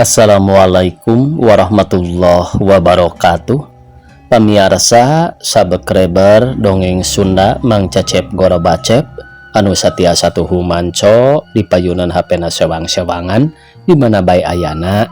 Assalamualaikum warahmatullahi wabarakatuh. Pamirsa sabekreber dongeng Sunda Mang Cecep Gorobacep anu satiasa tuhu manco di payunan HP sewang-sewangan di mana bae ayana.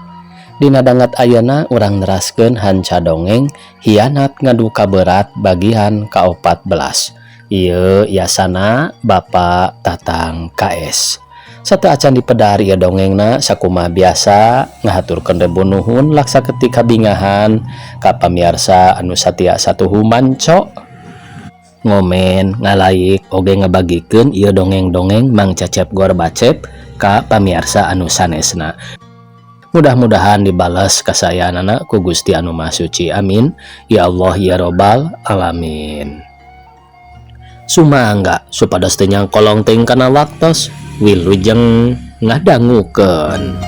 Dina dangat ayana urang neraskeun hanca dongeng hianat ngaduka berat bagian ka-14. Ieu yasana Bapak Tatang KS. Satu acan dipedari ya dongengna sakumaha biasa ngahaturkeun rebun nuhun laksa ketika bingahan ka pamirsa anu satiasa tuhu manco ngomen ngalaik oge ngabagikeun ieu dongeng-dongeng Mang Cecep Gorobacep ka pamirsa anu sanesna. Mudah-mudahan dibales kasayanana ku Gusti anu Maha Suci. Amin ya Allah ya Robbal alamin. Sumangga supados teu nyangkolong teuing kana waktos wilujeng ngadangukeun.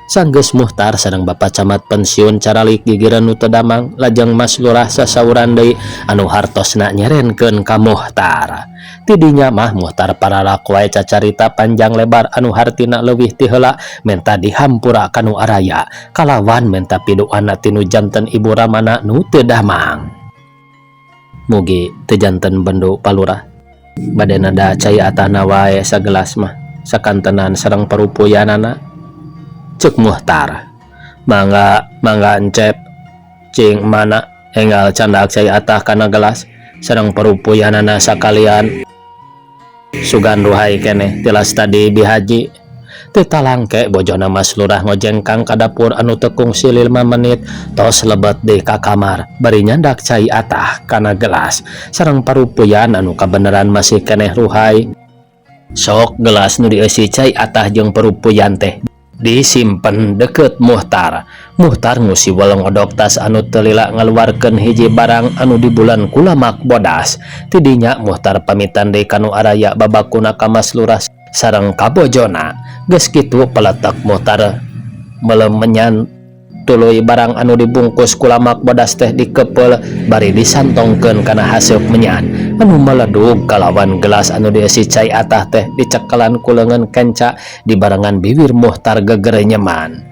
Sanggeus muhtar sareng Bapak Camat pensiun caralik gigireun nu teu damang lajeng Mas Lurah sasauran deui anu hartosna nyerenkeun ka muhtar. Tidinya mah muhtar paralak wae cacarita panjang lebar anu hartina leuwih ti heula menta dihampura kanu araya kalawan menta piduana tinu janten Ibu Ramana nu teu damang. Mugi teu janten bendu palurah bade nada cai atana wae sagelas mah sakantenan sareng parupuyanana. Cek muhtar, mangga encep cing mana enggal candak cai atah kana gelas sareng parupuyanana sakalian sugan ruhai keneh tilas tadi bihaji teu talangke bojona Mas Lurah ngojengkang ka dapur anu teu kungsi 5 menit tos lebet deui ka kamar bari nyandak cai atah kana gelas sareng parupuyan anu kabeneran masih keneh ruhai. Sok gelas nu dieusi cai atah jeung parupuyan teh disimpen deket muhtar. Muhtar ngusi wolong odok tas anu telila ngaluarkeun hiji barang anu di bulan kulamak bodas. Tidinya muhtar pamitan deui kanu araya babakuna ka Mas Lurah sareng ka bojona. Geus kitu peletek muhtar melemenyan tuluy barang anu dibungkus kulamak bodas teh dikepeul bari disantongkeun kana haseup menyan anu meledug kalawan gelas anu dieusi cai atah teh dicekelan ku leungeun kenca di barengan bibir muhtar gegerenyeman.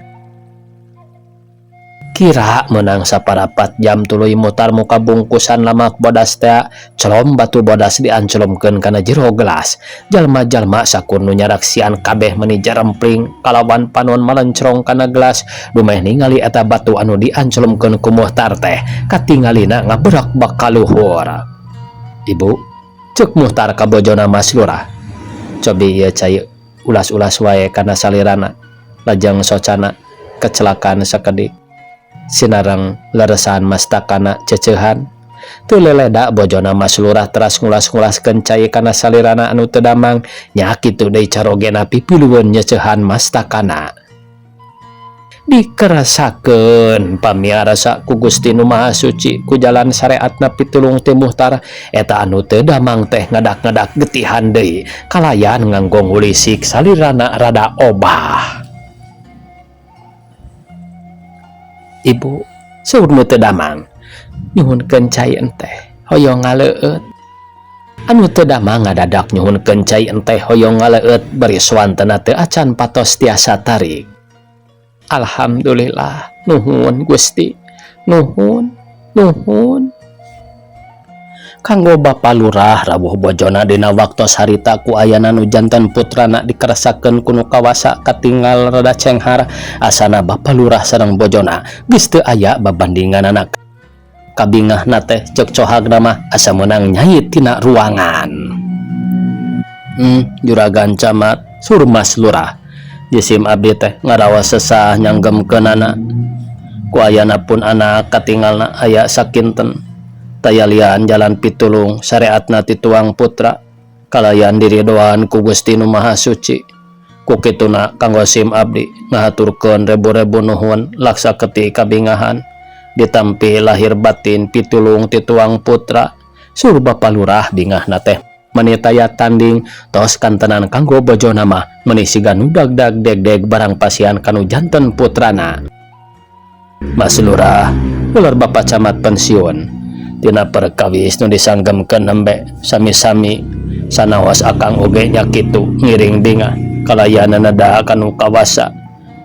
Kira menang saparapat jam tuluy muhtar muka bungkusan lamak bodas teh celom batu bodas diancelomkeun kana jero gelas. Jalma-jalma sakur nu nyaraksian kabeh meuni jarempling kalawan panon malencrong kana gelas dumeh ningali eta batu anu diancelomkeun ku muhtar teh katingalina ngaberak baka luhur. Ibu, cek muhtar ka bojona Mas Lurah, cobi ieu cai ulas-ulas wae kana salirana lajeng socana kecelakaan sakedik sinareng leresan mastakana cecehan. Teu leleda bojona Mas Lurah teras ngulas-ngulaskeun cai kana salirana anu teu damang nya kitu deui carogena pipilueun nyecehan mastakana. Dikerasakeun pamirsa ku Gusti nu Maha Suci ku jalan syariatna pitulung ti muhtar eta anu teu damang teh ngadak-ngadak getihan deui kalayan nganggo ngulisik salirana rada obah. Ibu, saur nu teu damang nyuhunkeun cai enteh hoyong ngaleueut. Anu teu damang ngadadak nyuhunkeun cai enteh hoyong ngaleueut bari swantena teu acan patos tiasa tarik. Alhamdulillah, nuhun Gusti, nuhun. Kanggo Bapak Lurah rawuh bojona dina waktos harita ku ayana nu janten putrana dikerasakeun ku nu kawasa katinggal rada cenghar asana Bapak Lurah sareng bojona geus teu aya babandinganana kabingahna teh cek cohagna mah asa meunang nyai tina ruangan. Juragan Camat sur Mas Lurah jisim abdi teh ngaraos sesah nyanggemkeunana ku ayana pun anak katinggalna aya sakinten tayalian jalan pitulung syariatna ti tuang putra kalayan diridoan ku Gusti Nu Maha Suci. Ku kituna kanggo sim abdi ngahaturkeun rebu-rebu nuhun laksa keti kabingahan ditampi lahir batin pitulung ti tuang putra. Sur Bapa Lurah bingahna teh menitaya tanding tos kantenan kanggo bojona mah meuni siga nu dagdag degdeg barang pasian kanu janten putrana. Mas Lurah ular Bapa Camat pensiun tina perkawis nu disanggemkeun nembe sami-sami sanaos akang oge nya kitu ngiring dingah kalayanana da kanu kawasa.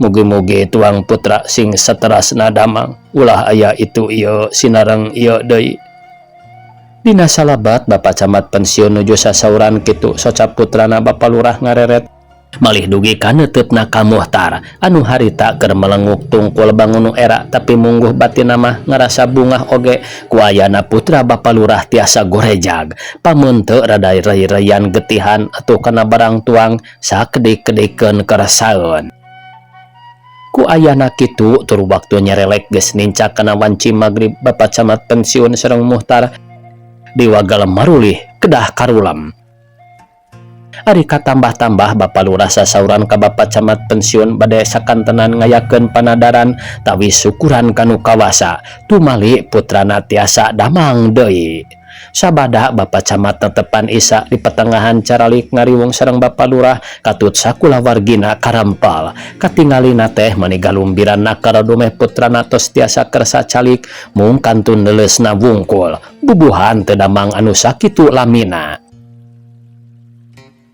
Mugi-mugi tuang putra sing saterasna damang ulah aya itu ieu sinareng ieu deui. Dina salabat Bapa Camat pensiun nuju sasauran kitu socap putrana Bapa Lurah ngareret malih dugi ka neuteupna ka Muhtar anu harita keur melenguk tungkul bangun nu era tapi mungguh batinna mah ngarasa bungah oge ku ayana putra Bapa Lurah tiasa gorejag pamun teu rada rei-reian getihan atuh kana barang tuang sakedik-kedikeun kerasaeun. Ku ayana kitu tur waktu nyerelek geus nincak kana wanci magrib Bapa Camat pensiun sareng Muhtar diwagal marulih kedah karulam. Ari katambah-tambah Bapa Lurah sasauran ka Bapa Camat pensiun bade sakantenan ngayakeun panadaran tawi syukuran kanu kawasa tumali putrana tiasa damang deui. Sabada Bapa Camat netepan Isa di pertengahan caralik ngariwung sareng Bapa Lurah katut sakulawargina karampal katingalina teh meuni galumbiranna karodumeh putrana tos tiasa kersa calik mung kantun leulesna wungkul bubuhan teu damang anu sakitu lamina.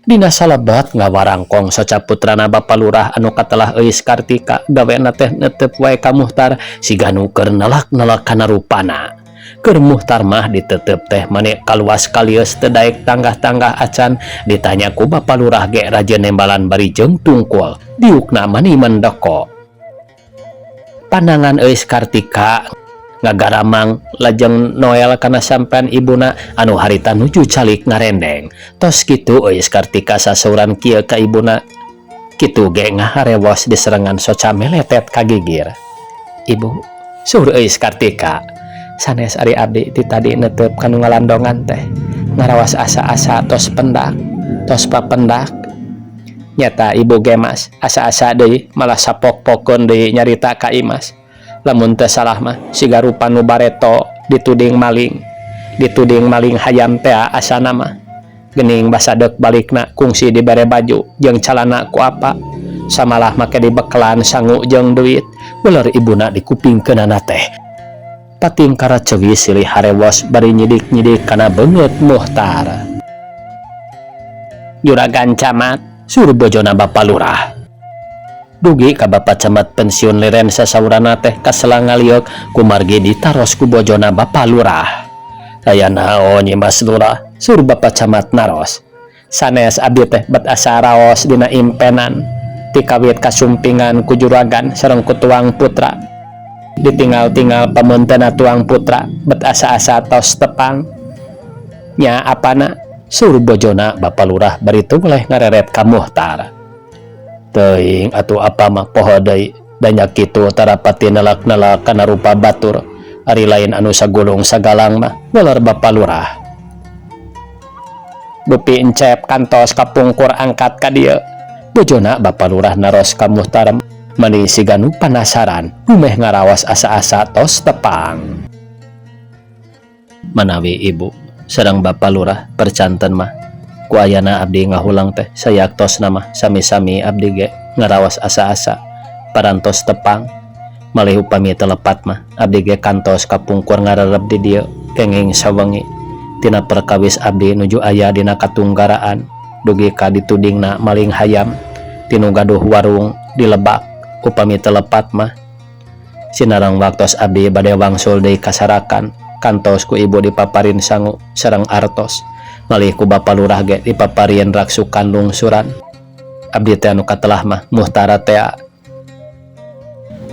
Dina salabat ngawarangkong socap putrana Bapa Lurah anu katelah euis Kartika gawena teh netep wae ka Muhtar siga nu keur nelak-nelak kana rupana. Keur Muhtar mah ditetep teh mane kaluas kalius teu daek tanggah-tanggah acan ditanya ku Bapa Lurah ge rajeun nembalan bari jeung tungkul diukna mani mendeko. Pandangan euis Kartika ngagaramang lajeng Noel kana sampean ibuna anu harita nuju calik ngarendeng. Tos kitu euis Kartika sasauran kieu ka ibuna kitu ge ngaharewos diserengan soca meletet kagigir. Ibu, suur euis Kartika, sanes ari abdi ti tadi netep kanu ngalandongan teh ngarawas asa-asa tos pendak tos papendak. Nyata ibu ge Mas asa-asa deui malah sapok-pokkeun deui nyarita ka Imas. Lamun teu salah mah siga rupa nu bareto dituding maling hayam teh asana mah geuning basadek balikna kungsi dibere baju jeung calana ku apa samalah make dibekelan sangu jeung duit. Uler ibuna di kupingkeunana teh pating karacewi silih harewos bari nyidik-nyidik kana beungeut Muhtar. Juragan Camat suruh bojona Bapa Lurah dugi ka Bapa Camat pensiun liren sasaurana teh kaselang ngaliuk kumargi ditaros ku bojona Bapa Lurah. Aya naon nya Mas Lurah? Suruh Bapa Camat naros. Sanes abdi teh bet asa raos dina impenan ti kawit kasumpingan ku juragan sareng ku tuang putra. Ditinggal-tinggal pamuntenna tuang putra bet asa-asa tos tepang. Nya apana? Suruh bojona Bapa Lurah bari toleh ngareret ka Muhtar. Teuing atuh apa mah poho deui danya kitu tarapati nelak-nelak kana rupa batur ari lain anu sagulung sagalang mah uler Bapa Lurah. Bupi encep kantos kapungkur angkat ka dieu. Bojona Bapa Lurah naros ka Muhtar meuni siga nu panasaran numeh ngarawas asa-asa tos tepang. Manawi ibu sareng Bapa Lurah percanten mah ku ayana abdi ngahulang teh sayak tos nama sami-sami abdi ge ngarawas asa-asa parantos tepang malih upami telepat mah abdi ge kantos kapungkur ngarerep di dieu kenging sawengi tina perkawis abdi nuju aya dina katunggaraan dugi ka ditudingna maling hayam tinu gaduh warung di Lebak. Upami telepat mah sinareng waktos abdi bade wangsul deui kasarakan kantos ku ibu dipaparin sangu sareng artos malih ku Bapa Lurah ge dipaparieun raksukan lungsuran. Abdi teh anu katelah mah Muhtar teh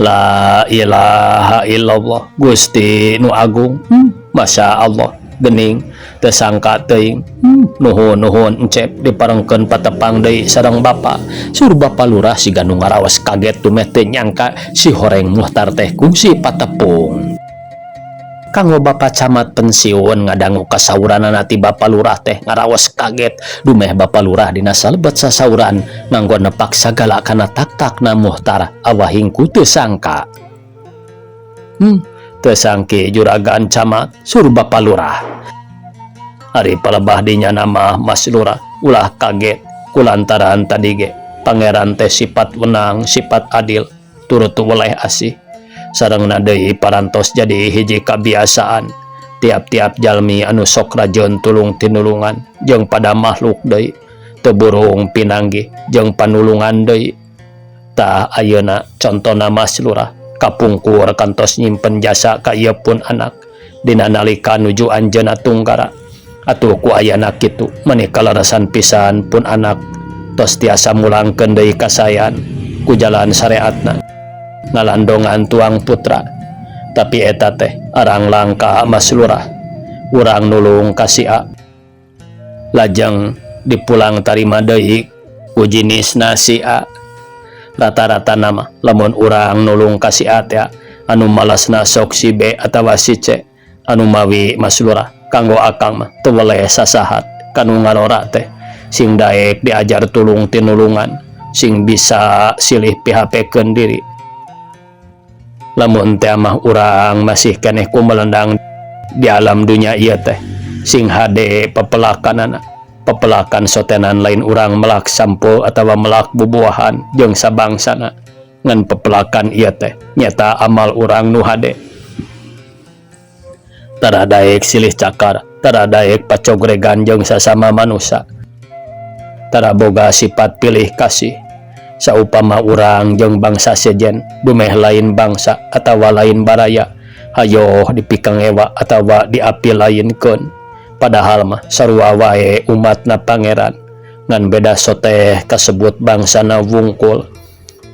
la ilaha illallah Gusti nu agung. Masya Allah gening teu sangka teuing. Nuhun encep diparengkeun patepang deui sareng Bapa. Suruh Bapa Lurah siga nu ngaraos kaget tumeh teu nyangka si horeng Muhtar teh kungsi patepung. kanggo Bapak Camat pensiun ngadangu kasauranana ti Bapak Lurah teh ngaraos kaget dumeh Bapak Lurah dina salebet sasauran nganggo nepak sagala kana tak-takna Muhtar awahing ku teu sangka. Teu sangke juragan camat suruh Bapak Lurah. Ari palebah dinya nama Mas Lurah ulah kaget kulantaran tadi ge pangeran teh sifat wenang sifat adil turut weleh asih sarengna deui parantos jadi hiji kabiasaan tiap-tiap jalmi anu sok rajon tulung tinulungan jeung pada makhluk deui teu burung pinanggih jeung panulungan deui. Tah ayeuna contona Mas Lurah kapungkur kantos nyimpen jasa ka ieu pun anak dina nalika nuju anjeunna tunggara. Atuh ku ayana kitu maneh kalarasan pisan pun anak tos tiasa mulangkeun deui kasayan ku jalan syariatna ngalandongan tuang putra. Tapi eta teh arang langka Mas Lurah urang nulung ka sia lajeng dipulang tarima deui ku jinisna sia. Rata-rata nama lamun urang nulung ka sia teh anu malasna sok si B atawa si C anu mawi Mas Lurah kanggo akang mah teu weleh sasahat kanu ngalora teh sing daek diajar tulung tinulungan sing bisa silih PHP-keun diri. Lamun teh mah urang masih keneh kumelendang di alam dunia ieu teh sing hade pepelakanana pepelakan sotenan lain urang melak sampul atawa melak bubuahan jeung sabangsana ngan pepelakan ieu teh nyata amal urang nu hade. Tara daek silih cakar tara daek pacogregan jeung sasama manusia tara boga sifat pilih kasih saupama urang jeung bangsa sejen dumeh lain bangsa atawa lain baraya hayo dipikang ewa atawa diapi lainkeun padahal mah sarua wae umatna pangeran ngan beda soteh kasebut bangsana wungkul.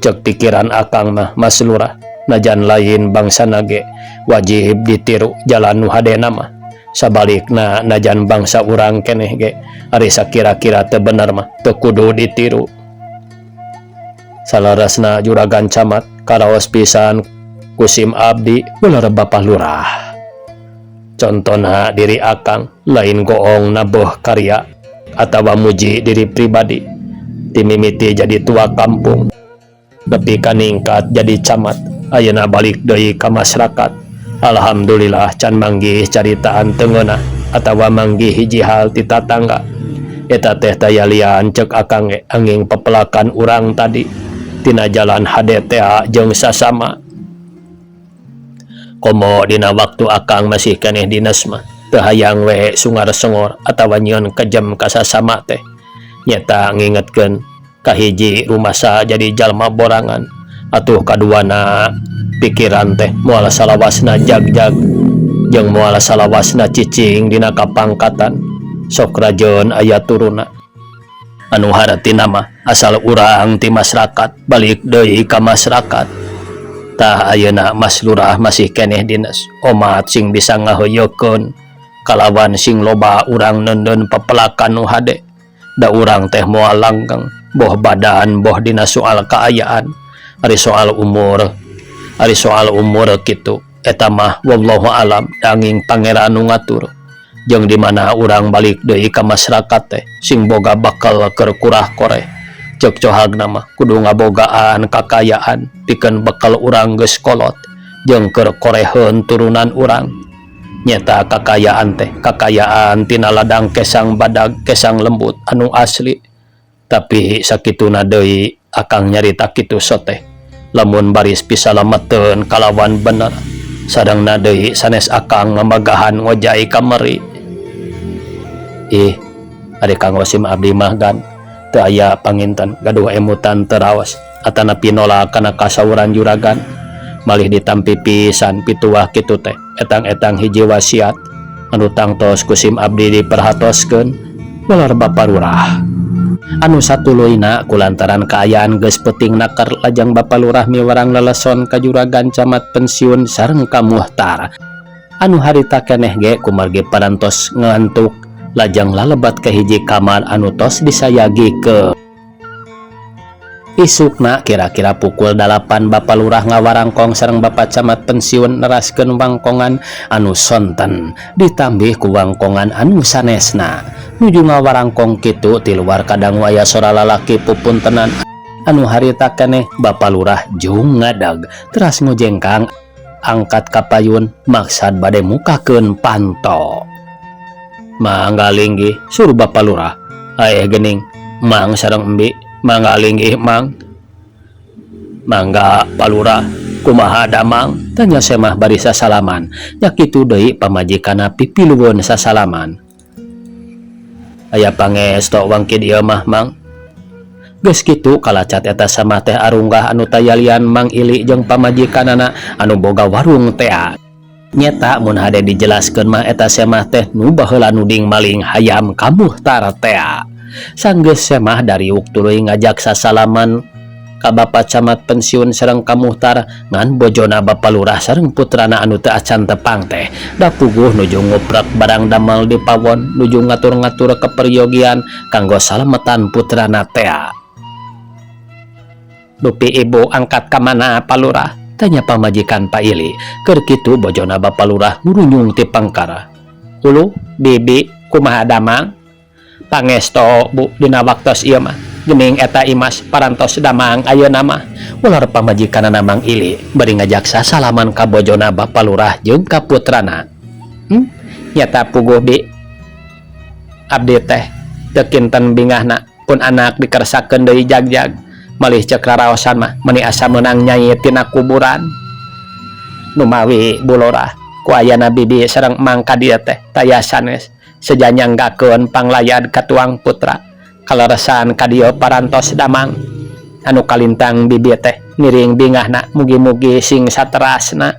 Cek pikiran akang mah Mas Lurah najan lain bangsana ge wajib ditiru jalan nu hadena mah sabalikna najan bangsa urang keneh ge ari sakira-kira teu bener mah teu kudu ditiru. Salarasna juragan camat karaos pisan kusim abdi ulah Bapak Lurah. Contona diri akang lain goong nabuh karya atawa muji diri pribadi timimiti jadi tua kampung tapi kaningkat jadi camat ayeuna balik deui ka masyarakat. Alhamdulillah can manggih caritaan teungeunah atawa manggih hiji hal ti tatangga eta teh daya lian cek akang ge anging pepelakan urang tadi tina jalan HDTA jeung sasama. Komo dina waktu akang masih keneh dinas mah teu hayang we sungar-sengor atawa nyieun kejem ka sasama teh nyata ngingetkeun kahiji rumasa jadi jalma borangan atuh kaduana pikiran teh moal salawasna jag-jag jeung moal salawasna cicing dina kapangkatan sok rajeun aya turuna. Anu haratina mah asal urang ti masyarakat balik deui ka masyarakat. Tah ayeuna Mas Lurah masih keneh dinas omat sing bisa ngahoyokeun kalawan sing loba urang neundeun pepelakan nu hade da urang teh moal langgeng boh badan boh dina soal kaayaan ari soal umur kitu eta mah wallahu alam danging pangeran nu ngatur. Jeung di mana urang balik deui ka masyarakat teh sing boga bakal keur kurah koreh cek cohagna mah kudu ngabogaan kakayaan pikeun bekal urang geus kolot jeung keur koreheun turunan urang. Nyata kakayaan teh kakayaan tina ladang kesang badag kesang lembut anu asli tapi sakituna deui akang nyarita kitu soteh lamun baris pisalameteun kalawan bener sadangna deui sanes akang ngamagahan ngojai kamari. Ari Kang Wasim abdi mah gan teu aya panginten gaduh emutan terawas atana pinolak kana kasauran juragan malih ditampi pisan pituah kitu teh etang-etang hiji wasiat anu tangtos kusim abdi diperhatoskeun ulah Bapak Lurah. Anu satuluyna kulantaran kaayaan geus peuting nakar lajang Bapak Lurah miwarang leleson ka juragan camat pensiun sareng ka Muhtar anu harita keneh ge kumargi parantos ngantuk lajang lalebat ke hiji kamar anu tos disayagi ke Isukna kira-kira pukul 8 Bapak Lurah ngawarangkong sareng Bapak Camat pensiun neraskeun wangkongan anu sonten ditambih ku wangkongan anu sanesna. Nuju ngawarangkong kitu ti luar kadang aya sora lalaki pupuntenan anu harita keneh Bapak Lurah jung ngadag teras ngojengkang angkat kapayun maksad bade mukakeun panto. Manggalinggi suruh Bapak Lurah. Aya geuning Mang sareng Embi manggalinggih Mang. Mangga Palura kumaha damang tanya semah bari sasalaman nya kitu deui pamajikanna pipilueun sasalaman. Aya pangesto wangki dieu mah Mang. Geus kitu kalacat eta sama teh arunggah anu tayalian Mang Ili jeung pamajikanana anu boga warung tea. Nyeta mun hade dijelaskeun mah eta semah teh nu baheula nuding maling hayam ka Muhtar tea. Sanggeus semah dariuk tuluy ngajak sasalaman ka Bapak Camat pensiun sareng ka Muhtar ngan bojona Bapak Lurah sareng putrana anu teu acan tepang teh da puguh nuju nguprak barang damel di pawon nuju ngatur-ngatur keperyogian kanggo salametan putrana tea. Dupi ibu angkat ka mana Pak Lurah? Tanya pamajikan Pak Ili. Keur kitu bojona Bapak Lurah ngurunyung ti pangkara. Ulu bibi kumaha damang? Pangesto Bu dina waktos ieu mah geuning eta Imas parantos damang ayeuna mah. Ular pamajikanana Mang Ili bari ngajak sasalaman ka bojona Bapak Lurah jeung ka putrana. Nyata puguh Bi. Abdi teh teu kinten bingahna pun anak dikersakeun deui jagjag malih ceuk raraosan mah meuni asa meunang nyai tina kuburan. Nu mawi Bu Lurah ku ayana bibi sareng Mang ka dieu teh taya sanes sejanyanggakeun panglayad ka tuang putra kaleresan ka dieu parantos damang anu kalintang bibi teh miring bingahna mugi-mugi sing saterasna.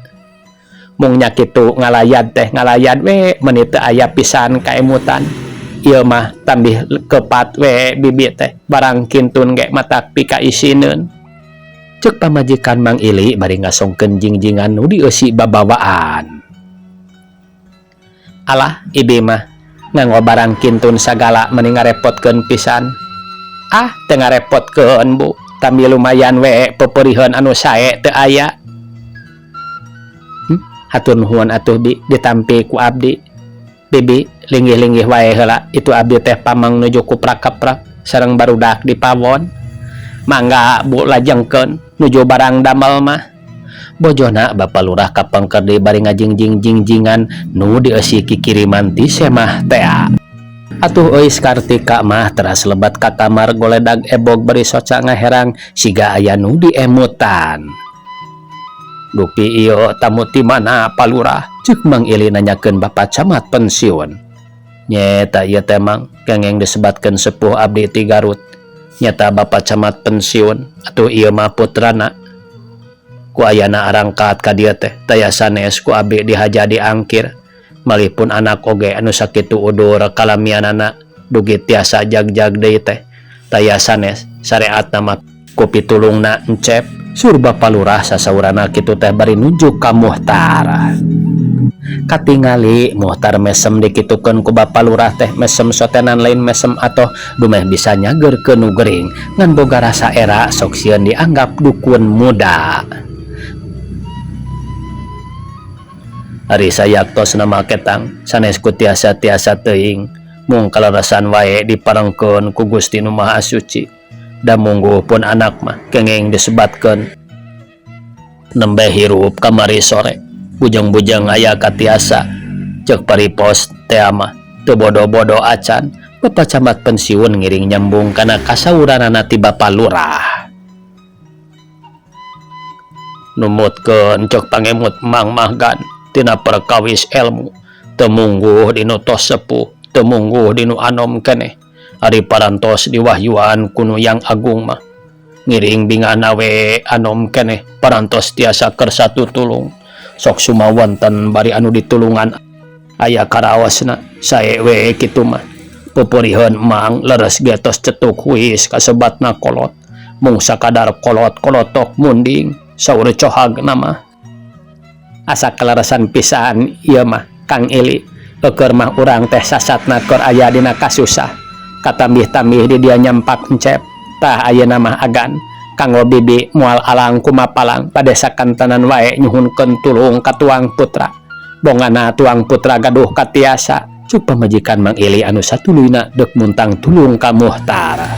Mung nya kitu ngalayad teh ngalayad we meuni teu aya pisan kaemutan. Ieu mah tambih kepat we bibi teh barang kintun ge matak pika isineun. Ceuk pamajikan Mang Ili bari ngasongkeun jingjingan nu dieusi babawaan. Alah ibi mah nganggo barang kintun sagala mending ngarepotkeun pisan. Ah teu ngarepotkeun Bu, tambi lumayan we pepeuriheun anu sae teu aya. Hatur nuhun atuh Bi ditampi ku abdi. Bibi linggih-linggih wae heula itu abdi teh pamang nuju kuprak-kaprak sareng barudak di pawon. Mangga Bu lajengkeun nuju barang damel mah. Bojona Bapak Lurah kapengker deui bari ngajingjing-jingjingan nu dieusi kikiriman ti semah tea. Atuh euy Kartika mah teras lebat ka kamar goledag ebog bari soca ngaherang siga aya nu diemutan. Dupi ieu tamu ti mana Pak Lurah? Ceuk Mang Ili nanyakeun Bapak Camat pensiun. Nyeta ieu teh Mang kengeng disebatkeun sepuh abdi ti Garut. Nyata Bapak Camat pensiun atuh ieu mah putrana. Ku ayana arangkat ka dieu teh taya sanes ku abdi dihaja diangkir malih pun anak oge anu sakitu udur kalamianana dugi tiasa jagjag deui teh taya sanes sareatna mah ku pitulungna encep. Sur Bapak Lurah sasaurana kitu teh bari nuju ka Muhtar. Katingali Muhtar mesem dikitukeun ku Bapak Lurah teh mesem sotenan lain mesem atoh dumeh bisa nyageurkeun nu gering ngan boga rasa era sok sieun dianggap dukun muda. Ari sayaktos nama ketang sanes ku tiasa-tiasa teuing mung kaleresan wae diparengkeun ku Gusti Nu Maha Suci. Da mungguh pun anak mah kengeng disebatkeun nembe hirup kamari sore bujang-bujang aya katiasa ceuk paripos teh mah teu bodo-bodo acan. Bapak Camat pensiun ngiring nyambung kana kasauranana ti Bapak Lurah. Numutkeun ceuk pangemut Mang Mahgan tina perkawis ilmu teu mungguh dinu tos sepuh teu mungguh dinu anom keneh. Ari parantos diwahyuan kuno Yang Agung mah ngiring bingana we anom keneh parantos tiasa keur satutulung sok sumawonten bari anu ditulungan aya karaosna sae we kitu mah pupuriheun Mang leres getos cetuk huis kasebatna kolot mung sakadar kolot-kolotok munding saur cohagna mah asa kaleresan pisan ieu mah Kang Ili keur mah urang teh sasatna keur aya dina kasusah katambih-tambih di dia nyampak encep tah ayeuna mah agan kanggo bibi mual alang kumapalang pada sakantanan wae nyuhunkeun tulung ka tuang putra. Bongana tuang putra gaduh katiasa cuk pamajikan Mang Ili anu satuluyna deuk muntang tulung ka Muhtar.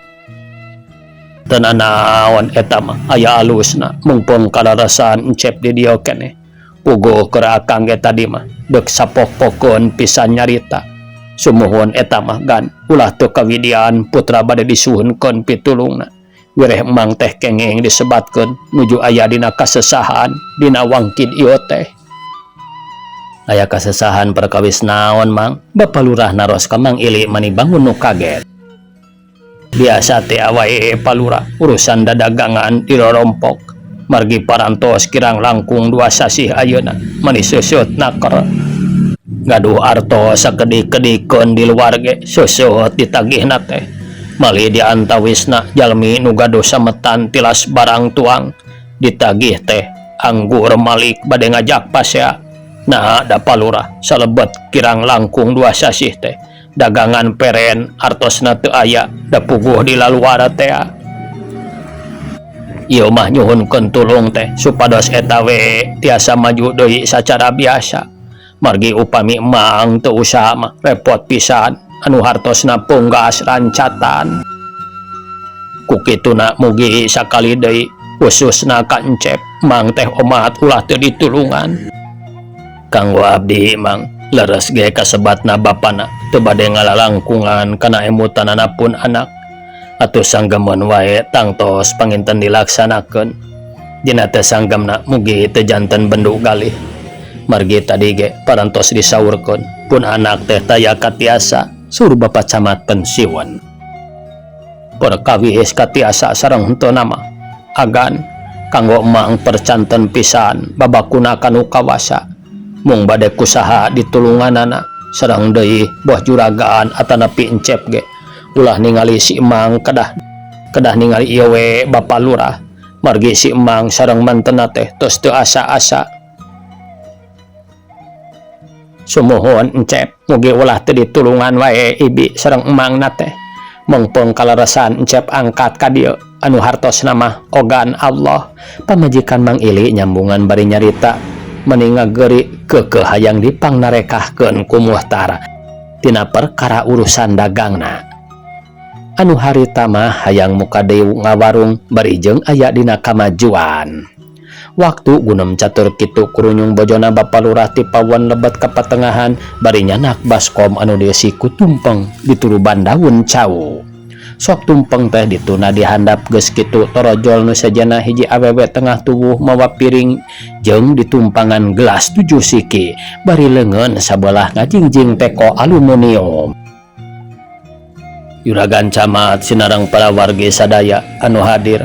Teu naon eta mah aya alusna mungpung kalarasan encep di dieu keneh. Puguh keur akang ge tadi mah deuk sapok-pokkeun pisan nyarita. Sumuhun eta mah gan ulah teu kawidian putra bade disuhunkeun pitulungna. Wireh emang teh kengeng disebatkeun nuju aya dina kasesahan dina wangkid ieu teh. Aya kasesahan perkawis naon Mang? Bapa Lurah naros ka Mang Ili mani bangun nu kaget. Biasa teh wae Palurah urusan dadagangan dirorompok. Margi parantos kirang langkung 2 sasih ayeuna mani seusut naker. Gaduh artos sakedik-kedikeun di luar ge seusut ditagihna teh. Mali diantawisna jalmi nu gaduh sametan tilas barang tuang ditagih teh anggur malik bade ngajak pasea. Nah da Palurah salebet kirang langkung 2 sasih teh dagangan peren artosna teu aya da puguh di laluara teh. Ieu mah nyuhunkeun tulung teh supados eta we tiasa maju deui sacara biasa. Margi upami Mang teu usaha mah repot pisan anu hartosna punggas rancatan. Kukituna mugi sakali deui khususna ka encep Mang teh omat ulah teu ditulungan. Kanggo abdi Mang leres ge kasebatna bapana teu bade ngalalangkungan kana emutanana pun anak. Atuh sanggeman wae tangtos panginten dilaksanakeun. Dina teh sanggemna mugi teu janten bendu galih. Margi tadi ge parantos disaurkeun pun anak teh taya katiasa suruh Bapa Camat pensiun. Perkawis katiasa sareng henteu nama agan kanggo Mang percanten pisan babakuna kanu kawasa mung bade kusaha ditulunganana sareng deui boh juragaan atanapi encep ge ulah ningali si Mang kedah ningali ieu we Bapa Lurah. Margi si Mang sareng mantena teh tos teu asa-asa. Sumuhun encep mugi ulah teu ditulungan wae ibi sareng emangna teh. Mengpung kalarasan encep angkat ka dieu anu hartosna mah ogan Allah. Pamajikan Mang Ili nyambungan bari nyarita meuni ngageuri keukeuh hayang dipangnarekahkeun ku Muhtar tina perkara urusan dagangna. Anu harita mah hayang muka deui ngawarung bari jeung aya dina kamajuan. Waktu gunem catur kitu kurunyung bojona Bapa Lurah ti pawon lebet ka patengahan bari nyanak baskom anu dieusi ku tumpeng dituruban daun cau. Sok tumpeng teh dituna dihandap geus kitu torojol nu sajana hiji awewe tengah tubuh mawa piring jeung ditumpangan gelas 7 siki bari leungeun sabelah ngajingjing teko aluminium. Juragan Camat sinareng para wargi sadaya anu hadir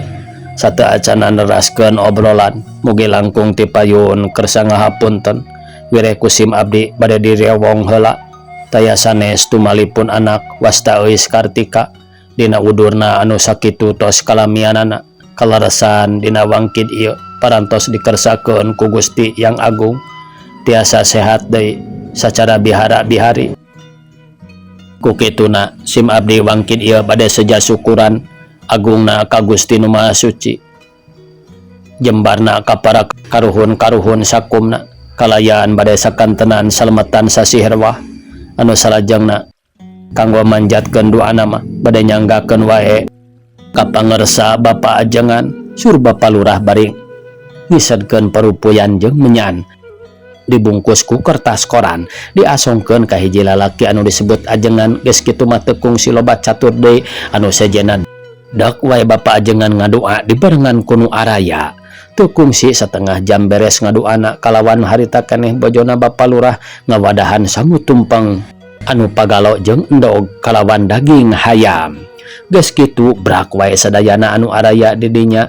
sateu acan neraskeun obrolan mugi langkung ti payun kersa ngahapunten wireh kusim abdi bade direwong heula taya sanes tumalipun anak wasta euis Kartika dina udurna anu sakitu tos kalamianana kalaresan dina wangkid ieu parantos dikersakeun ku Gusti Yang Agung tiasa sehat deui sacara bihara-bihari. Kukituna sim abdi wangkid ieu bade seja syukuran agungna ka Gusti Nu Maha Suci. Jembarna ka para karuhun-karuhun sakumna kalayan bade sakantenan salemetan sasiherwah anu salajengna kanggo manjatkeun doana mah bade nyanggakeun wae ka pangersa Bapa Ajengan sur Bapa Lurah bari ngisedkeun parupuyan jeung menyan dibungkus ku kertas koran diasongkeun ka hiji lalaki anu disebut Ajengan geus kitu mah teu kungsi loba catur deui anu sejenna dak wae Bapa Ajengan ngadoa dibarengan ku nu araya teu kungsi setengah jam beres ngadoana kalawan harita keneh bojona Bapa Lurah ngawadahan sangu tumpeng anu pagalo jeung endog kalawan daging hayam. Geus kitu brak wae sadayana anu araya di dinya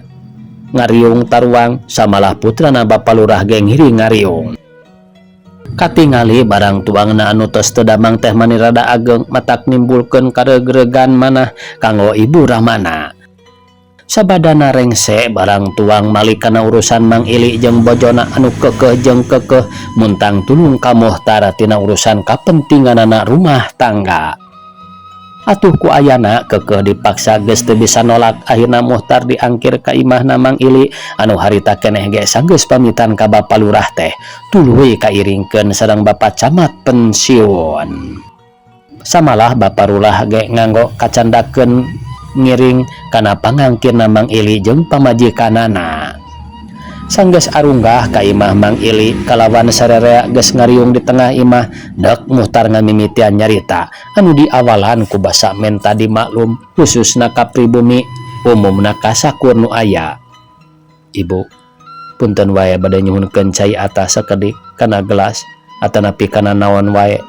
ngariung taruang samalah putrana Bapa Lurah ge ngiring ngariung. Katingali barang tuangna anu tos teu damang teh mani rada ageng matak nimbulkeun karegeregan manah kanggo Ibu Rahmana. Sabadana rengse barang tuang malik kana urusan Mang Ili jeung bojona anu keukeuh jeung keukeuh muntang tulung ka Muhtar tina urusan kapentinganana rumah tangga. Atuh ku ayana kekeh dipaksa geus teu bisa nolak, akhirna Muhtar diangkir ka imahna Mang Ili anu harita keneh ge sageus pamitan ka Bapa Lurah teh tuluy kairingkeun sareng Bapa Camat pensiun. Samalah Bapa Lurah ge nganggo kacandakeun ngiring kana pangangkirna Mang Ili jeung pamajikanana. Sanggeus arunggah ka imah Mang Ili kalawan sarerea geus ngariung di tengah imah, dek Muhtar ngamimitian nyarita anu diawalan ku basa menta dimaklum khususna ka pribumi umumna ka sakur nu aya. Ibu, punten wae bade nyuhunkeun cai atas sakedik kana gelas atanapi kana naon wae.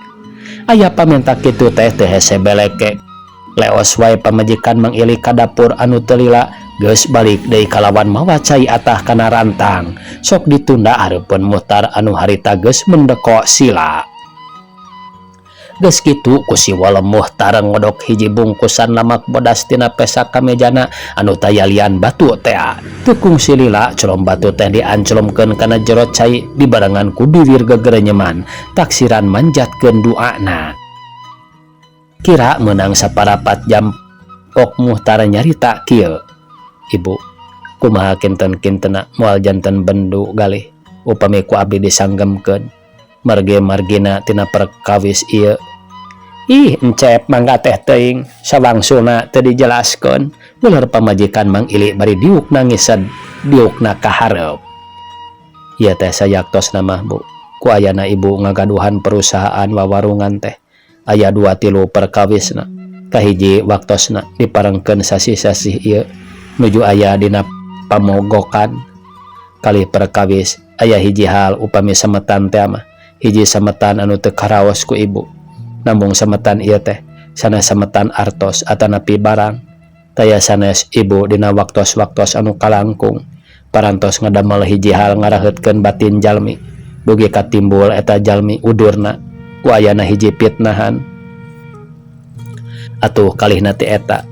Aya pamenta kitu teh teu hese beleke. Leos wae pamajikan Mang Ili ka dapur anu teu lila geus balik deui kalawan mawa cai atah kana rantang. Sok ditunda hareupeun Muhtar anu harita geus mendeko sila. Geus kitu ku si Walem Muhtar ngodok hiji bungkusan lamak bodas tina pesak kamejana anu tayalian batu teh. Teu si lila colom batu teh dianclomkeun kana jero cai dibarengan ku bibir gegerenyeman taksiran manjatkeun doana. Kira menang saparapat jam pok Muhtar nyarita kieu. Ibu, kumaha kinten-kintena moal janten bendu galih upami ku abdi disanggemkeun marge-margina tina perkawis ieu. Ih encep mangga teh teuing sawangsuna teu dijelaskeun. Ular pamajikan Mang Ili bari diuk nangisan diukna ka hareup. Ieu teh sayaktosna mah Bu, ku ayana ibu ngagaduhan perusahaan wawarungan teh aya 2-3 perkawisna. Kahiji waktosna diparengkeun sasih-sasih ieu nuju aya dina pamogokan. Kalih perkawis aya hiji hal upami sametan teh mah hiji sametan anu teu karaos ku ibu. Namung sametan ieu teh sanes sametan artos atanapi barang. Taya sanes ibu dina waktos-waktos anu kalangkung parantos ngadamel hiji hal ngaraheutkeun batin jalmi dugi katimbul eta jalmi udurna ku ayana hiji fitnahan. Atuh kalihna ti eta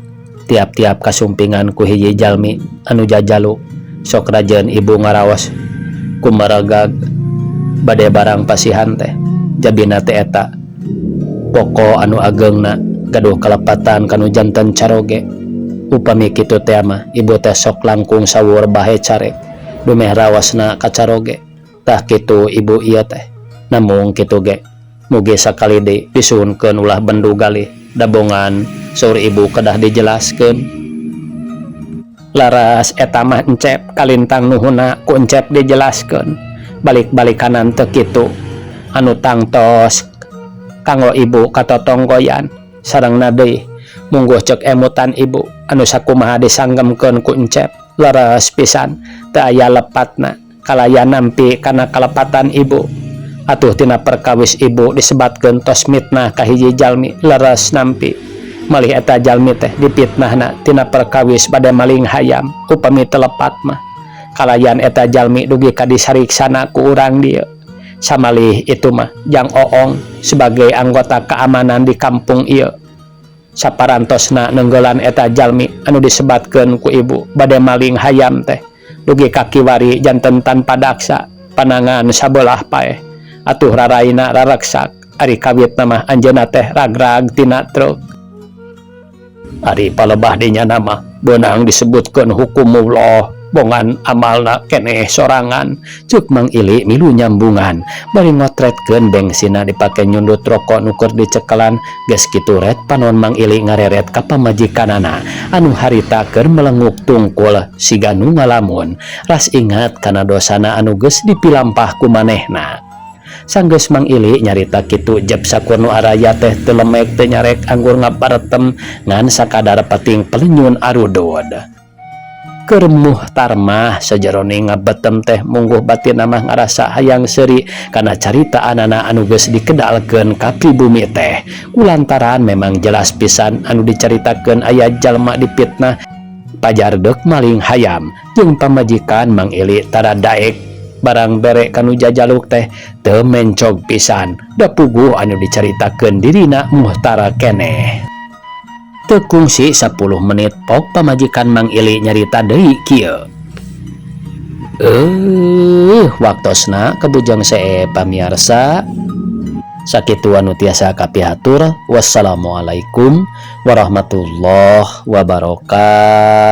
tiap-tiap kasumpingan ku hiji jalmi anu jajaluk sok rajeun ibu ngaraos kumaragag bade barang pasihan teh jabina teh eta poko anu ageungna gaduh kalepatan kanu janten caroge. Upami kitu teh mah ibu teh sok langkung sawur bahe carek dumeh rawasna ka caroge. Tah kitu ibu ieu teh namung kitu ge mugi sakali deui disuhunkeun ulah bendu galih dabongan saur ibu kedah dijelaskeun. Laras eta mah encep kalintang nuhuna ku encep dijelaskeun balik-balikanan teu kitu anu tangtos kanggo ibu katotonggoyan sarengna deui mungguh ceuk emutan ibu anu sakumaha disanggemkeun ku encep laras pisan teu aya lepatna kalayan nampi kana kalepatan ibu. Atuh tina perkawis ibu disebatkeun tos mitnah ka hiji jalmi leres nampi malih eta jalmi teh dipitnahna tina perkawis bade maling hayam upami telepat mah kalayan eta jalmi dugi ka disariksana ku urang dieu. Samalih itu mah Jang Oong sebagai anggota keamanan di kampung ieu saparantosna nenggelan eta jalmi anu disebatkeun ku ibu bade maling hayam teh dugi ka kiwari janten tanpa daksa panangan sabelah paeh. Atuh raraina raraksak ari kawit nama anjeunna teh ragrag tina truk. Ari palebah dinya nama beunang disebutkeun hukumullah bongan amalna keneh sorangan. Ceuk Mang Ili milu nyambungan bari ngotretkeun bengsina dipake nyundut rokok nukur dicekelan. Geus kitu ret panon Mang Ili ngareret ka pamajikanana anu harita keur melenguk tungkul siga nu ngalamun ras ingat kana dosana anu geus dipilampah ku manehna. Sanggeus Mang Ili nyarita kitu jeb sakur nu araya teh teu lemek teu nyarek anggur ngaparetem ngan sakadar pating pelenyun arudod. Keur Muhtar mah sajerone ngabetem teh mungguh batinna mah ngarasa hayang seuri kana caritaanana anu geus dikedalkeun ka pribumi teh. Kulantaran memang jelas pisan anu dicaritakeun aya jalma dipitnah pajardeg maling hayam jeung pamajikan Mang Ili tara daek barang bere kanu jajaluk teh teu mencog pisan da puguh anu dicaritakeun dirina Muhtar keneh. Teu kungsi 10 menit pok pamajikan Mang Ili nyarita deui kieu. Waktosna kabujang see pamiarsa sakitu anu tiasa kapihatur. Wassalamualaikum warahmatullahi wabarakatuh.